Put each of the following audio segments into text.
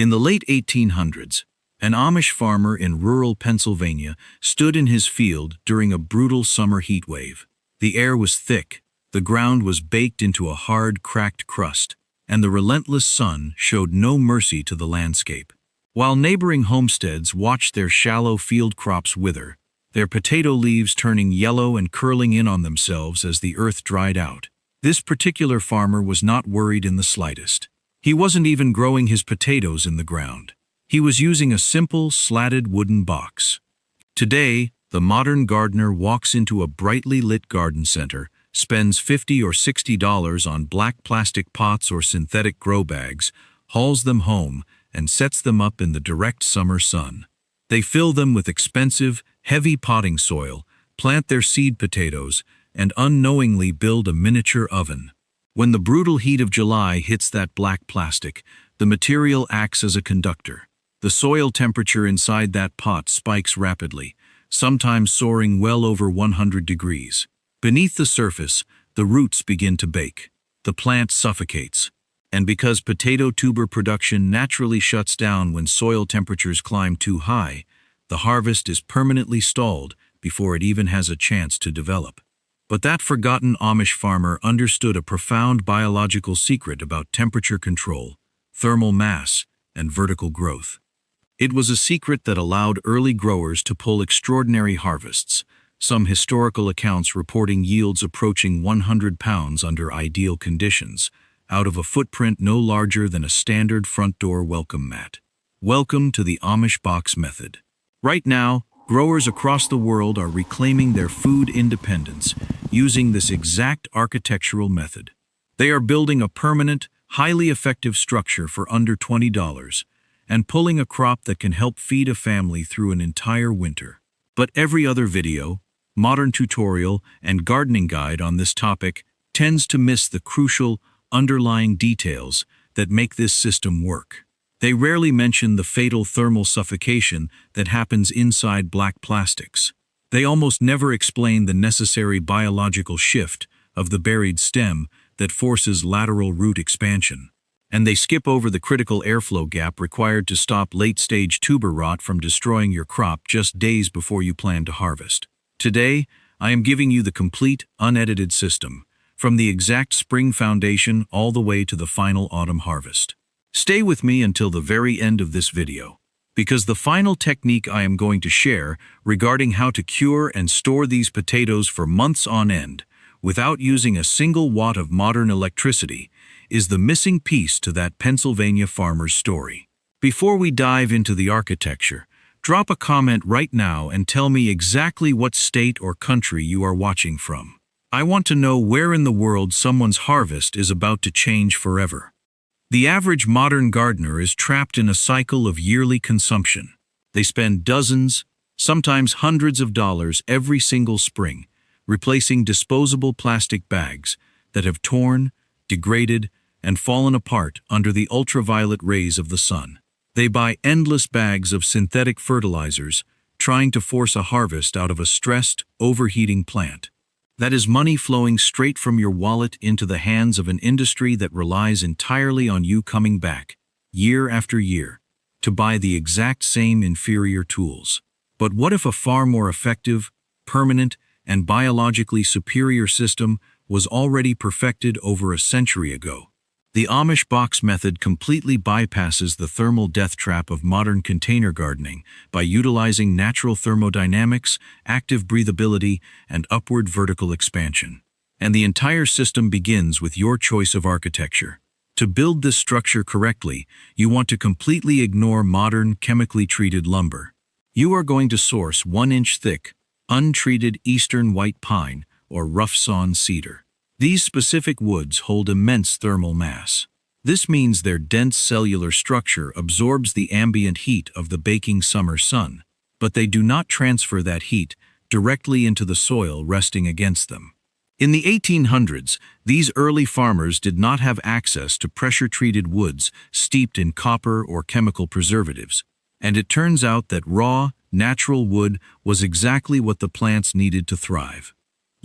In the late 1800s, an Amish farmer in rural Pennsylvania stood in his field during a brutal summer heat wave. The air was thick, the ground was baked into a hard, cracked crust, and the relentless sun showed no mercy to the landscape. While neighboring homesteads watched their shallow field crops wither, their potato leaves turning yellow and curling in on themselves as the earth dried out, this particular farmer was not worried in the slightest. He wasn't even growing his potatoes in the ground. He was using a simple, slatted wooden box. Today, the modern gardener walks into a brightly lit garden center, spends $50 or $60 on black plastic pots or synthetic grow bags, hauls them home, and sets them up in the direct summer sun. They fill them with expensive, heavy potting soil, plant their seed potatoes, and unknowingly build a miniature oven. When the brutal heat of July hits that black plastic, the material acts as a conductor. The soil temperature inside that pot spikes rapidly, sometimes soaring well over 100 degrees. Beneath the surface, the roots begin to bake. The plant suffocates. And because potato tuber production naturally shuts down when soil temperatures climb too high, the harvest is permanently stalled before it even has a chance to develop. But that forgotten Amish farmer understood a profound biological secret about temperature control, thermal mass, and vertical growth. It was a secret that allowed early growers to pull extraordinary harvests, some historical accounts reporting yields approaching 100 pounds under ideal conditions, out of a footprint no larger than a standard front door welcome mat. Welcome to the Amish box method. Right now, growers across the world are reclaiming their food independence using this exact architectural method. They are building a permanent, highly effective structure for under $20 and pulling a crop that can help feed a family through an entire winter. But every other video, modern tutorial, and gardening guide on this topic tends to miss the crucial, underlying details that make this system work. They rarely mention the fatal thermal suffocation that happens inside black plastics. They almost never explain the necessary biological shift of the buried stem that forces lateral root expansion. And they skip over the critical airflow gap required to stop late-stage tuber rot from destroying your crop just days before you plan to harvest. Today, I am giving you the complete, unedited system, from the exact spring foundation all the way to the final autumn harvest. Stay with me until the very end of this video, because the final technique I am going to share regarding how to cure and store these potatoes for months on end without using a single watt of modern electricity is the missing piece to that Pennsylvania farmer's story. Before we dive into the architecture, drop a comment right now and tell me exactly what state or country you are watching from. I want to know where in the world someone's harvest is about to change forever. The average modern gardener is trapped in a cycle of yearly consumption. They spend dozens, sometimes hundreds of dollars every single spring, replacing disposable plastic bags that have torn, degraded, and fallen apart under the ultraviolet rays of the sun. They buy endless bags of synthetic fertilizers, trying to force a harvest out of a stressed, overheating plant. That is money flowing straight from your wallet into the hands of an industry that relies entirely on you coming back, year after year, to buy the exact same inferior tools. But what if a far more effective, permanent, and biologically superior system was already perfected over a century ago? The Amish box method completely bypasses the thermal death trap of modern container gardening by utilizing natural thermodynamics, active breathability, and upward vertical expansion. And the entire system begins with your choice of architecture. To build this structure correctly, you want to completely ignore modern, chemically treated lumber. You are going to source 1-inch thick, untreated eastern white pine or rough-sawn cedar. These specific woods hold immense thermal mass. This means their dense cellular structure absorbs the ambient heat of the baking summer sun, but they do not transfer that heat directly into the soil resting against them. In the 1800s, these early farmers did not have access to pressure-treated woods steeped in copper or chemical preservatives, and it turns out that raw, natural wood was exactly what the plants needed to thrive.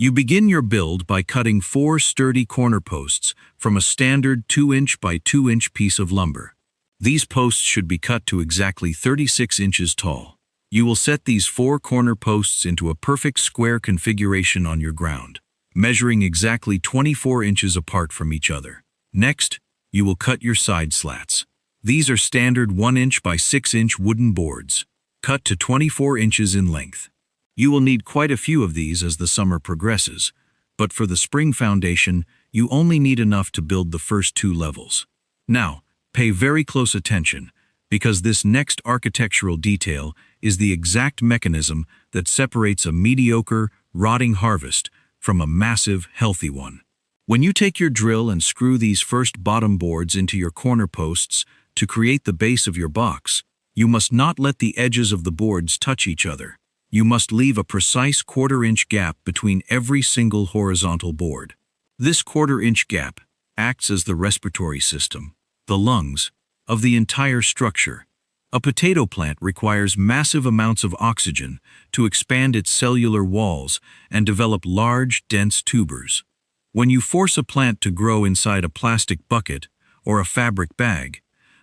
You begin your build by cutting 4 sturdy corner posts from a standard 2-inch by 2-inch piece of lumber. These posts should be cut to exactly 36 inches tall. You will set these 4 corner posts into a perfect square configuration on your ground, measuring exactly 24 inches apart from each other. Next, you will cut your side slats. These are standard 1-inch by 6-inch wooden boards, cut to 24 inches in length. You will need quite a few of these as the summer progresses, but for the spring foundation, you only need enough to build the first 2 levels. Now, pay very close attention, because this next architectural detail is the exact mechanism that separates a mediocre, rotting harvest from a massive, healthy one. When you take your drill and screw these first bottom boards into your corner posts to create the base of your box, you must not let the edges of the boards touch each other. You must leave a precise 1/4-inch gap between every single horizontal board. This 1/4-inch gap acts as the respiratory system, the lungs, of the entire structure. A potato plant requires massive amounts of oxygen to expand its cellular walls and develop large, dense tubers. When you force a plant to grow inside a plastic bucket or a fabric bag,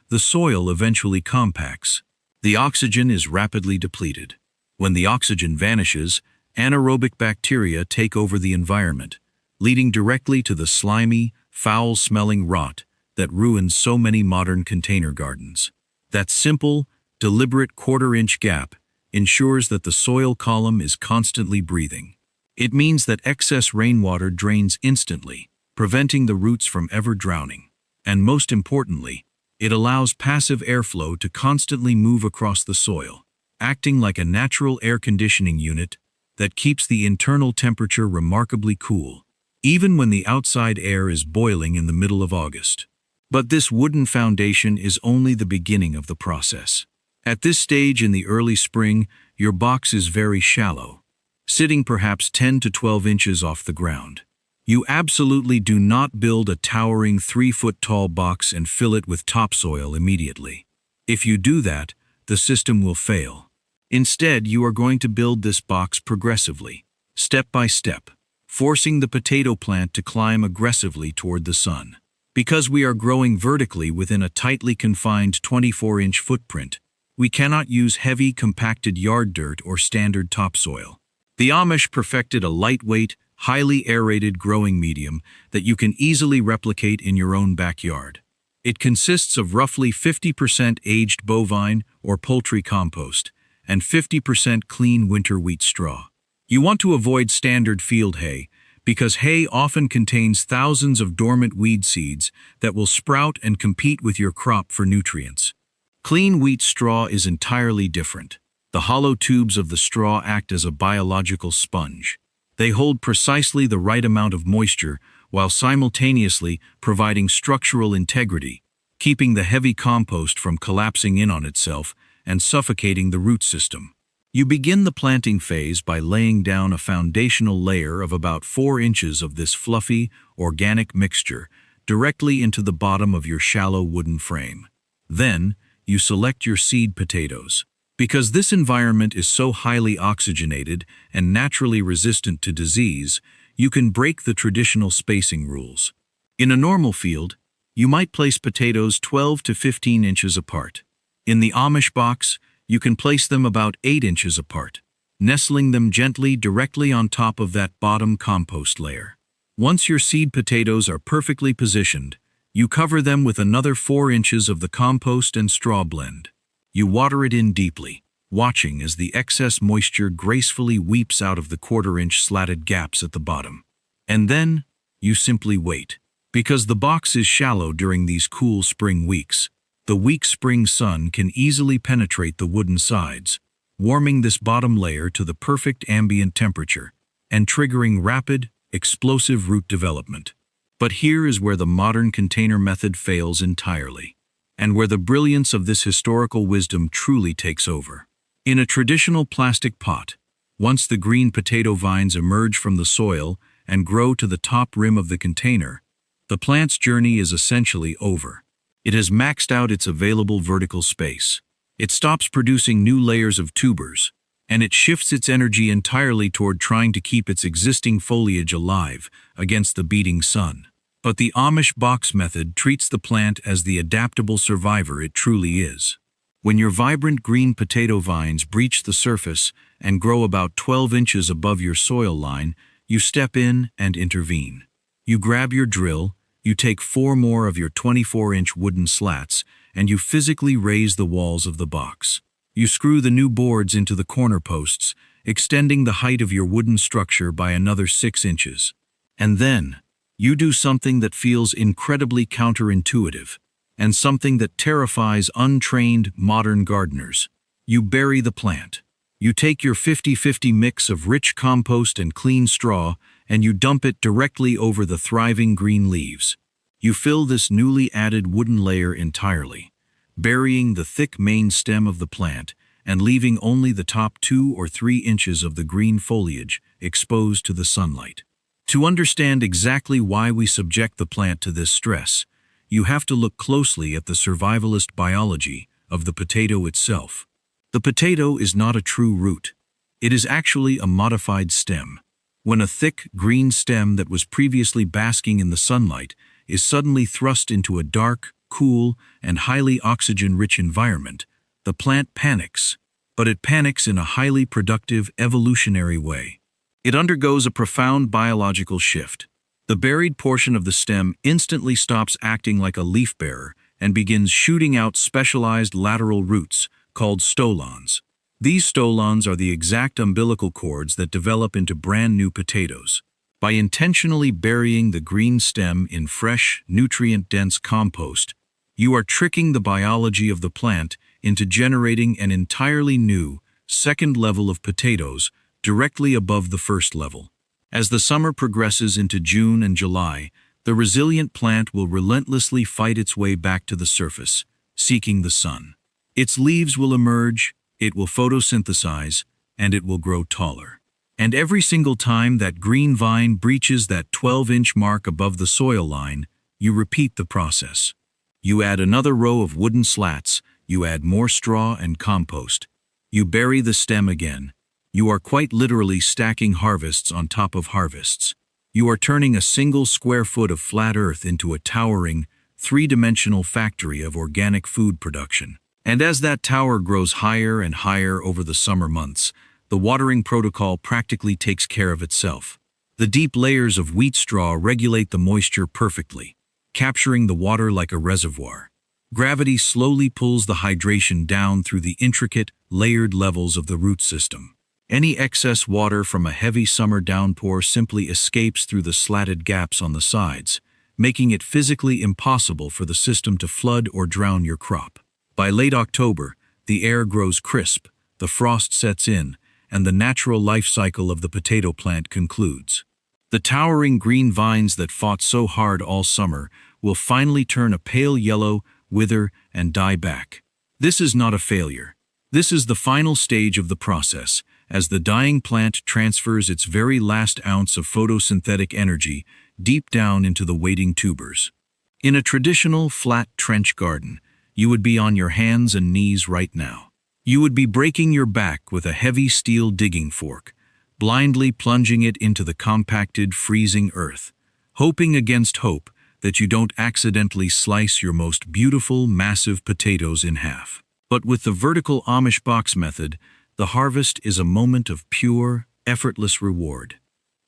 the soil eventually compacts. The oxygen is rapidly depleted. When the oxygen vanishes, anaerobic bacteria take over the environment, leading directly to the slimy, foul-smelling rot that ruins so many modern container gardens. That simple, deliberate 1/4-inch gap ensures that the soil column is constantly breathing. It means that excess rainwater drains instantly, preventing the roots from ever drowning. And most importantly, it allows passive airflow to constantly move across the soil, acting like a natural air conditioning unit that keeps the internal temperature remarkably cool, even when the outside air is boiling in the middle of August. But this wooden foundation is only the beginning of the process. At this stage in the early spring, your box is very shallow, sitting perhaps 10 to 12 inches off the ground. You absolutely do not build a towering 3-foot-tall box and fill it with topsoil immediately. If you do that, the system will fail. Instead, you are going to build this box progressively, step by step, forcing the potato plant to climb aggressively toward the sun. Because we are growing vertically within a tightly confined 24-inch footprint, we cannot use heavy, compacted yard dirt or standard topsoil. The Amish perfected a lightweight, highly aerated growing medium that you can easily replicate in your own backyard. It consists of roughly 50% aged bovine or poultry compost and 50% clean winter wheat straw. You want to avoid standard field hay, because hay often contains thousands of dormant weed seeds that will sprout and compete with your crop for nutrients. Clean wheat straw is entirely different. The hollow tubes of the straw act as a biological sponge. They hold precisely the right amount of moisture while simultaneously providing structural integrity, keeping the heavy compost from collapsing in on itself and suffocating the root system. You begin the planting phase by laying down a foundational layer of about 4 inches of this fluffy, organic mixture directly into the bottom of your shallow wooden frame. Then, you select your seed potatoes. Because this environment is so highly oxygenated and naturally resistant to disease, you can break the traditional spacing rules. In a normal field, you might place potatoes 12 to 15 inches apart. In the Amish box, you can place them about 8 inches apart, nestling them gently directly on top of that bottom compost layer. Once your seed potatoes are perfectly positioned, you cover them with another 4 inches of the compost and straw blend. You water it in deeply, watching as the excess moisture gracefully weeps out of the 1/4-inch slatted gaps at the bottom. And then, you simply wait. Because the box is shallow during these cool spring weeks, the weak spring sun can easily penetrate the wooden sides, warming this bottom layer to the perfect ambient temperature and triggering rapid, explosive root development. But here is where the modern container method fails entirely, and where the brilliance of this historical wisdom truly takes over. In a traditional plastic pot, once the green potato vines emerge from the soil and grow to the top rim of the container, the plant's journey is essentially over. It has maxed out its available vertical space. It stops producing new layers of tubers, and it shifts its energy entirely toward trying to keep its existing foliage alive against the beating sun. But the Amish box method treats the plant as the adaptable survivor it truly is. When your vibrant green potato vines breach the surface and grow about 12 inches above your soil line, you step in and intervene. You grab your drill, you take 4 more of your 24-inch wooden slats, and you physically raise the walls of the box. You screw the new boards into the corner posts, extending the height of your wooden structure by another 6 inches. And then, you do something that feels incredibly counterintuitive, and something that terrifies untrained modern gardeners. You bury the plant. You take your 50-50 mix of rich compost and clean straw, and you dump it directly over the thriving green leaves. You fill this newly added wooden layer entirely, burying the thick main stem of the plant and leaving only the top 2 or 3 inches of the green foliage exposed to the sunlight. To understand exactly why we subject the plant to this stress, you have to look closely at the survivalist biology of the potato itself. The potato is not a true root. It is actually a modified stem. When a thick, green stem that was previously basking in the sunlight is suddenly thrust into a dark, cool, and highly oxygen-rich environment, the plant panics. But it panics in a highly productive, evolutionary way. It undergoes a profound biological shift. The buried portion of the stem instantly stops acting like a leaf bearer and begins shooting out specialized lateral roots called stolons. These stolons are the exact umbilical cords that develop into brand new potatoes. By intentionally burying the green stem in fresh, nutrient-dense compost, you are tricking the biology of the plant into generating an entirely new, second level of potatoes directly above the first level. As the summer progresses into June and July, the resilient plant will relentlessly fight its way back to the surface, seeking the sun. Its leaves will emerge, it will photosynthesize, and it will grow taller. And every single time that green vine breaches that 12-inch mark above the soil line, you repeat the process. You add another row of wooden slats, you add more straw and compost. You bury the stem again. You are quite literally stacking harvests on top of harvests. You are turning a single square foot of flat earth into a towering, three-dimensional factory of organic food production. And as that tower grows higher and higher over the summer months, the watering protocol practically takes care of itself. The deep layers of wheat straw regulate the moisture perfectly, capturing the water like a reservoir. Gravity slowly pulls the hydration down through the intricate, layered levels of the root system. Any excess water from a heavy summer downpour simply escapes through the slatted gaps on the sides, making it physically impossible for the system to flood or drown your crop. By late October, the air grows crisp, the frost sets in, and the natural life cycle of the potato plant concludes. The towering green vines that fought so hard all summer will finally turn a pale yellow, wither, and die back. This is not a failure. This is the final stage of the process, as the dying plant transfers its very last ounce of photosynthetic energy deep down into the waiting tubers. In a traditional, flat trench garden, you would be on your hands and knees right now. You would be breaking your back with a heavy steel digging fork, blindly plunging it into the compacted, freezing earth, hoping against hope that you don't accidentally slice your most beautiful, massive potatoes in half. But with the vertical Amish box method, the harvest is a moment of pure, effortless reward.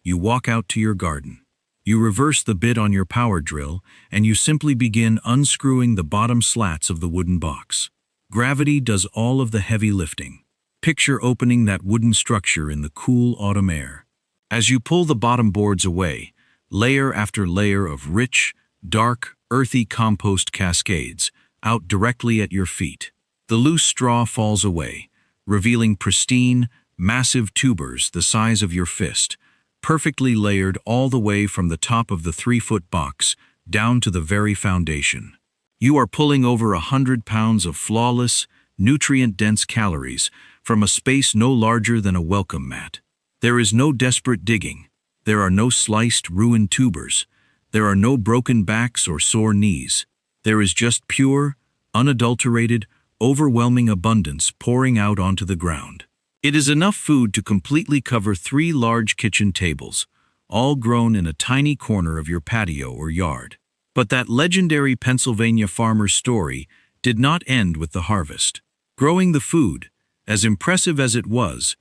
You walk out to your garden. You reverse the bit on your power drill, and you simply begin unscrewing the bottom slats of the wooden box. Gravity does all of the heavy lifting. Picture opening that wooden structure in the cool autumn air. As you pull the bottom boards away, layer after layer of rich, dark, earthy compost cascades out directly at your feet. The loose straw falls away, revealing pristine, massive tubers the size of your fist, perfectly layered all the way from the top of the 3-foot box down to the very foundation. You are pulling over 100 pounds of flawless, nutrient-dense calories from a space no larger than a welcome mat. There is no desperate digging. There are no sliced, ruined tubers. There are no broken backs or sore knees. There is just pure, unadulterated, overwhelming abundance pouring out onto the ground. It is enough food to completely cover 3 large kitchen tables, all grown in a tiny corner of your patio or yard. But that legendary Pennsylvania farmer's story did not end with the harvest. Growing the food, as impressive as it was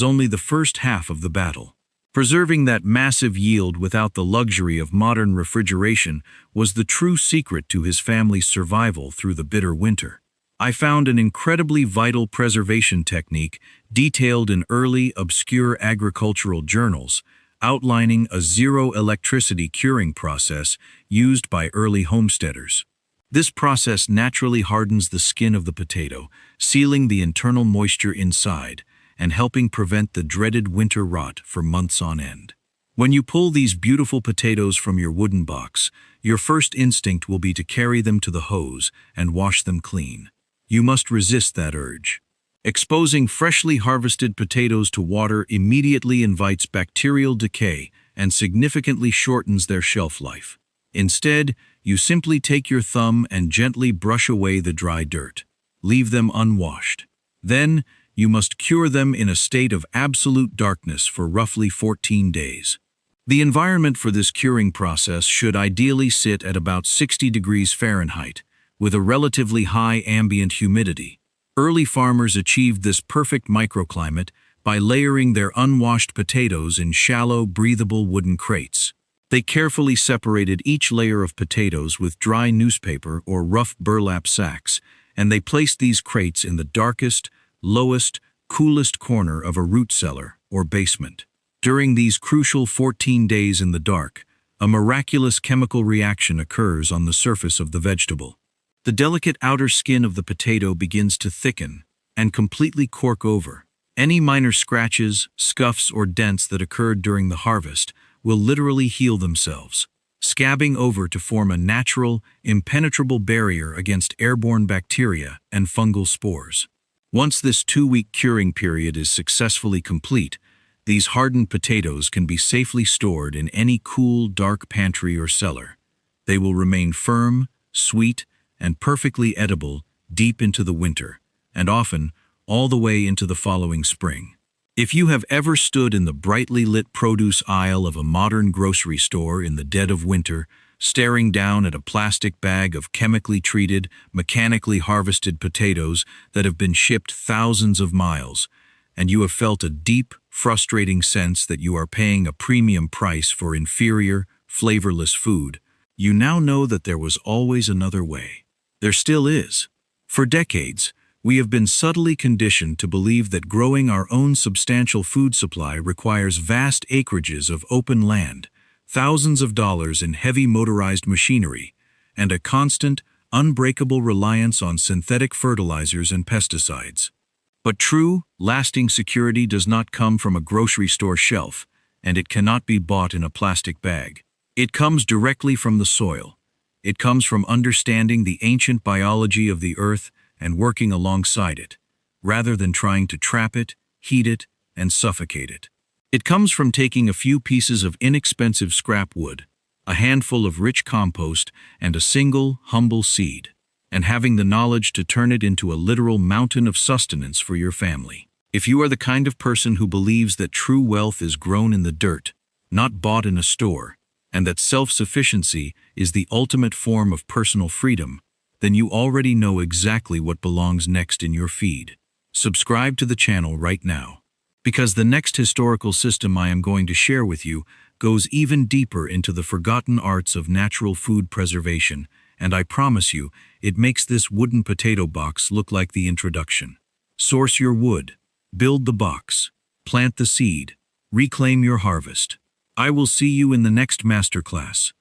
only the first half of the battle. Preserving that massive yield without the luxury of modern refrigeration was the true secret to his family's survival through the bitter winter. I found an incredibly vital preservation technique detailed in early, obscure agricultural journals, outlining a zero-electricity curing process used by early homesteaders. This process naturally hardens the skin of the potato, sealing the internal moisture inside, and helping prevent the dreaded winter rot for months on end. When you pull these beautiful potatoes from your wooden box, your first instinct will be to carry them to the hose and wash them clean. You must resist that urge. Exposing freshly harvested potatoes to water immediately invites bacterial decay and significantly shortens their shelf life. Instead, you simply take your thumb and gently brush away the dry dirt. Leave them unwashed. Then, you must cure them in a state of absolute darkness for roughly 14 days. The environment for this curing process should ideally sit at about 60 degrees Fahrenheit, with a relatively high ambient humidity. Early farmers achieved this perfect microclimate by layering their unwashed potatoes in shallow, breathable wooden crates. They carefully separated each layer of potatoes with dry newspaper or rough burlap sacks, and they placed these crates in the darkest, lowest, coolest corner of a root cellar or basement. During these crucial 14 days in the dark, a miraculous chemical reaction occurs on the surface of the vegetable. The delicate outer skin of the potato begins to thicken and completely cork over. Any minor scratches, scuffs, or dents that occurred during the harvest will literally heal themselves, scabbing over to form a natural, impenetrable barrier against airborne bacteria and fungal spores. Once this 2-week curing period is successfully complete, these hardened potatoes can be safely stored in any cool, dark pantry or cellar. They will remain firm, sweet, and perfectly edible deep into the winter, and often all the way into the following spring. If you have ever stood in the brightly lit produce aisle of a modern grocery store in the dead of winter, staring down at a plastic bag of chemically treated, mechanically harvested potatoes that have been shipped thousands of miles, and you have felt a deep, frustrating sense that you are paying a premium price for inferior, flavorless food, you now know that there was always another way. There still is. For decades, we have been subtly conditioned to believe that growing our own substantial food supply requires vast acreages of open land, thousands of dollars in heavy motorized machinery, and a constant, unbreakable reliance on synthetic fertilizers and pesticides. But true, lasting security does not come from a grocery store shelf, and it cannot be bought in a plastic bag. It comes directly from the soil. It comes from understanding the ancient biology of the earth and working alongside it, rather than trying to trap it, heat it, and suffocate it. It comes from taking a few pieces of inexpensive scrap wood, a handful of rich compost, and a single, humble seed, and having the knowledge to turn it into a literal mountain of sustenance for your family. If you are the kind of person who believes that true wealth is grown in the dirt, not bought in a store, and that self-sufficiency is the ultimate form of personal freedom, then you already know exactly what belongs next in your feed. Subscribe to the channel right now, because the next historical system I am going to share with you goes even deeper into the forgotten arts of natural food preservation, and I promise you, it makes this wooden potato box look like the introduction. Source your wood, build the box, plant the seed, reclaim your harvest. I will see you in the next masterclass.